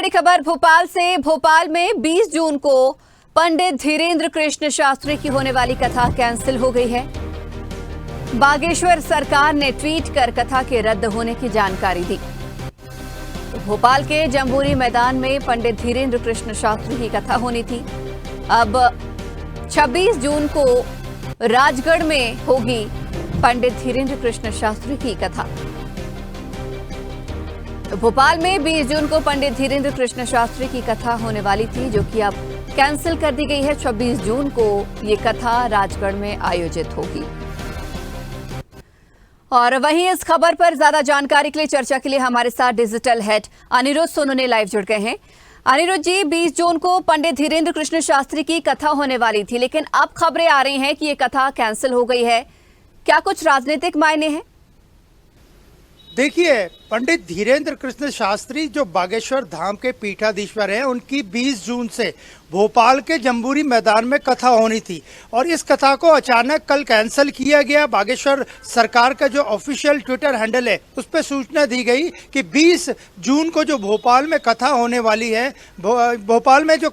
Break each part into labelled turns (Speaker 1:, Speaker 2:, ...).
Speaker 1: बड़ी खबर भोपाल से। भोपाल में 20 जून को पंडित धीरेन्द्र कृष्ण शास्त्री की होने वाली कथा कैंसिल हो गई है। बागेश्वर सरकार ने ट्वीट कर कथा के रद्द होने की जानकारी दी। भोपाल के जंबूरी मैदान में पंडित धीरेन्द्र कृष्ण शास्त्री की कथा होनी थी। अब 26 जून को राजगढ़ में होगी पंडित धीरेन्द्र कृष्ण शास्त्री की कथा। भोपाल में 20 जून को पंडित धीरेन्द्र कृष्ण शास्त्री की कथा होने वाली थी, जो कि अब कैंसिल कर दी गई है। 26 जून को ये कथा राजगढ़ में आयोजित होगी। और वहीं इस खबर पर ज्यादा जानकारी के लिए, चर्चा के लिए हमारे साथ digital head Aniruddh Sonu live जुड़ गए हैं। अनिरुद्ध जी, 20 जून को पंडित धीरेन्द्र कृष्ण शास्त्री की कथा होने वाली थी, लेकिन अब खबरें आ रही हैं कि ये कथा कैंसिल हो गई है। क्या कुछ राजनीतिक मायने हैं?
Speaker 2: देखिए, पंडित धीरेन्द्र कृष्ण शास्त्री जो बागेश्वर धाम के पीठाधीश्वर हैं, उनकी 20 जून से भोपाल के जंबूरी मैदान में कथा होनी थी और इस कथा को अचानक कल कैंसिल किया गया। बागेश्वर सरकार का जो ऑफिशियल ट्विटर हैंडल है, उस पर सूचना दी गई कि 20 जून को जो भोपाल में कथा होने वाली है, भोपाल में जो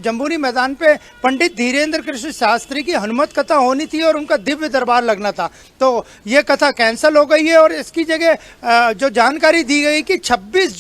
Speaker 2: जंबूरी मैदान पे पंडित धीरेन्द्र कृष्ण शास्त्री की हनुमत कथा होनी थी और उनका दिव्य दरबार लगना था, तो ये कथा कैंसिल हो गई है। और इसकी जगह जो जानकारी दी गई कि 26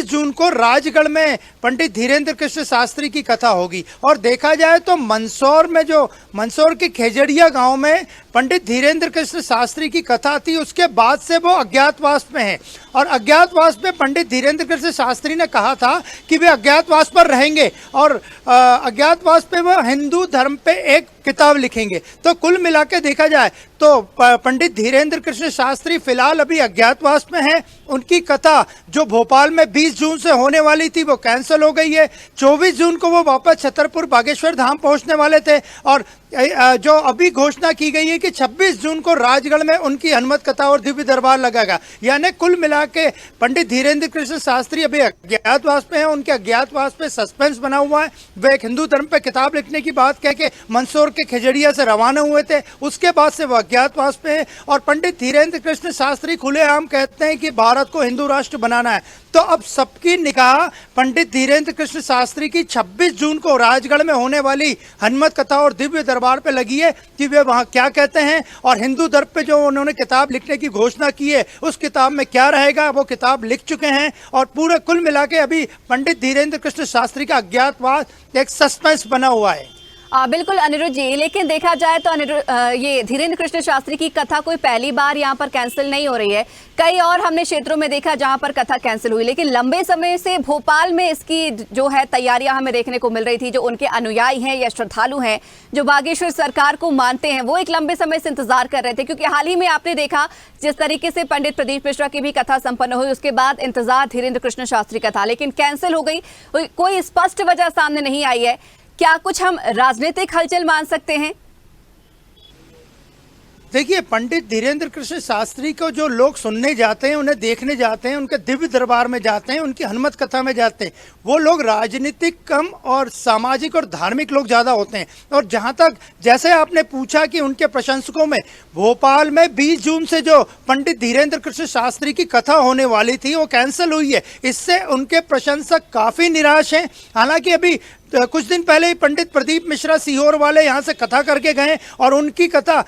Speaker 2: जून को राजगढ़ में पंडित धीरेन्द्र कृष्ण शास्त्री की कथा होगी। और देखा जाए तो मंदसौर के खेजड़िया गांव में पंडित धीरेन्द्र कृष्ण शास्त्री की कथा थी, उसके बाद से वो अज्ञातवास में है। और अज्ञातवास में पंडित धीरेन्द्र कृष्ण शास्त्री ने कहा था कि वे अज्ञातवास पर रहेंगे और अज्ञातवास पे वो हिंदू धर्म पे एक किताब लिखेंगे। तो कुल मिला के देखा जाए तो पंडित धीरेन्द्र कृष्ण शास्त्री फिलहाल अभी अज्ञातवास में हैं। उनकी कथा जो भोपाल में 20 जून से होने वाली थी, वो कैंसिल हो गई है। 24 जून को वो वापस छतरपुर बागेश्वर धाम पहुंचने वाले थे और जो अभी घोषणा की गई है कि 26 जून को राजगढ़ में उनकी हनुमत कथा और दिव्य दरबार लगेगा। यानी कुल मिला के पंडित धीरेन्द्र कृष्ण शास्त्री अभी अज्ञातवास में हैं। उनके अज्ञातवास पे सस्पेंस बना हुआ है। वे एक हिंदू धर्म पे किताब लिखने की बात कह के मंदसौर के खेजड़िया से रवाना हुए थे, उसके बाद से वो अज्ञातवास पे हैं। और पंडित धीरेन्द्र कृष्ण शास्त्री खुलेआम कहते हैं कि भारत को हिंदू राष्ट्र बनाना है। तो अब सबकी निगाह पंडित धीरेन्द्र कृष्ण शास्त्री की 26 जून को राजगढ़ में होने वाली हनुमत कथा और दिव्य दरबार पे लगी है कि वे वहां क्या कहते हैं और हिंदू धर्म पे जो उन्होंने किताब लिखने की घोषणा की है, उस किताब में क्या रहेगा। वो किताब लिख चुके हैं और पूरे कुल मिला के अभी पंडित धीरेन्द्र कृष्ण शास्त्री का अज्ञातवास एक सस्पेंस बना हुआ है।
Speaker 1: बिल्कुल अनिरुद्ध जी, लेकिन देखा जाए तो ये धीरेन्द्र कृष्ण शास्त्री की कथा कोई पहली बार यहाँ पर कैंसिल नहीं हो रही है। कई और हमने क्षेत्रों में देखा जहाँ पर कथा कैंसिल हुई, लेकिन लंबे समय से भोपाल में इसकी जो है तैयारियां हमें देखने को मिल रही थी। जो उनके अनुयायी हैं या श्रद्धालु हैं जो बागेश्वर सरकार को मानते हैं, वो एक लंबे समय से इंतजार कर रहे थे, क्योंकि हाल ही में आपने देखा जिस तरीके से पंडित प्रदीप मिश्रा की भी कथा संपन्न हुई, उसके बाद इंतजार धीरेन्द्र कृष्ण शास्त्री का था, लेकिन कैंसिल हो गई। कोई स्पष्ट वजह सामने नहीं आई है। क्या कुछ हम राजनीतिक हलचल मान सकते हैं?
Speaker 2: देखिए, पंडित धीरेन्द्र कृष्ण शास्त्री को जो लोग सुनने जाते हैं, उन्हें देखने जाते हैं, उनके दिव्य दरबार में जाते हैं, उनकी हनुमत कथा में जाते हैं, वो लोग राजनीतिक कम और सामाजिक और धार्मिक लोग ज़्यादा होते हैं। और जहाँ तक जैसे आपने पूछा कि उनके प्रशंसकों में भोपाल में 20 जून से जो पंडित धीरेन्द्र कृष्ण शास्त्री की कथा होने वाली थी, वो कैंसिल हुई है। इससे उनके प्रशंसक काफ़ी निराश हैं। हालांकि अभी कुछ दिन पहले ही पंडित प्रदीप मिश्रा सीहोर वाले यहाँ से कथा करके गए और उनकी कथा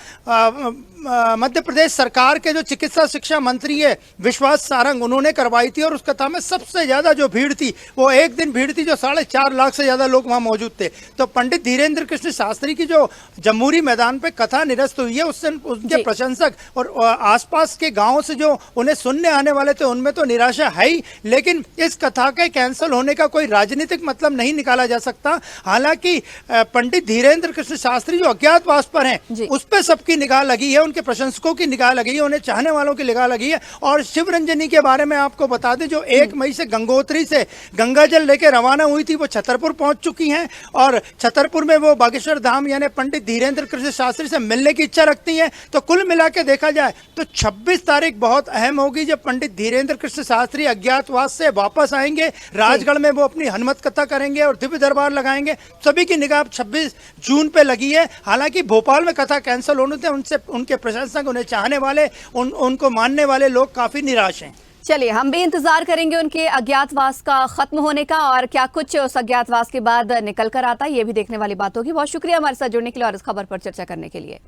Speaker 2: मध्य प्रदेश सरकार के जो चिकित्सा शिक्षा मंत्री है विश्वास सारंग, उन्होंने करवाई थी। और उस कथा में सबसे ज़्यादा जो भीड़ थी, वो एक दिन भीड़ थी जो 4.5 लाख से ज़्यादा लोग वहाँ मौजूद थे। तो पंडित धीरेन्द्र कृष्ण शास्त्री की जो जंबूरी मैदान पे कथा निरस्त हुई है, उससे उनके प्रशंसक और आसपास के गाँव से जो उन्हें सुनने आने वाले थे, उनमें तो निराशा है ही। लेकिन इस कथा के कैंसिल होने का कोई राजनीतिक मतलब नहीं निकाला जा सकता। हालांकि पंडित धीरेन्द्र कृष्ण शास्त्री जो अज्ञातवास पर हैं, उस पर सबकी निगाह लगी है, उनके प्रशंसकों की निगाह लगी है, उन्हें चाहने वालों की निगाह लगी है। और शिवरंजनी के बारे में आपको बता दें, जो 1 मई से गंगोत्री से गंगा जल लेकर रवाना हुई थी, वो छतरपुर पहुंच चुकी हैं और छतरपुर में वो बागेश्वर धाम यानी पंडित धीरेन्द्र कृष्ण शास्त्री से मिलने की इच्छा रखती हैं। तो कुल मिला के देखा जाए तो 26 तारीख बहुत अहम होगी, जब पंडित धीरेन्द्र कृष्ण शास्त्री अज्ञातवास से वापस आएंगे। राजगढ़ में वो अपनी हनुमत कथा करेंगे और दिव्य दरबार लगाएंगे। सभी की निगाह 26 जून पे लगी है। हालांकि भोपाल में कथा कैंसिल होने से उनके प्रशंसक, उन्हें चाहने वाले, उनको मानने वाले लोग काफी निराश हैं।
Speaker 1: चलिए हम भी इंतजार करेंगे उनके अज्ञातवास का खत्म होने का, और क्या कुछ उस अज्ञातवास के बाद निकल कर आता है ये भी देखने वाली बात होगी। बहुत शुक्रिया हमारे साथ जुड़ने के लिए और इस खबर पर चर्चा करने के लिए।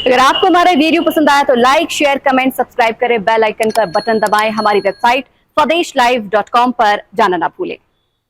Speaker 1: अगर आपको हमारा वीडियो पसंद आया तो लाइक, शेयर, कमेंट, सब्सक्राइब करें, बेल आइकन का बटन दबाएं, हमारी वेबसाइट स्वदेशलाइव.com पर जाना ना भूलें।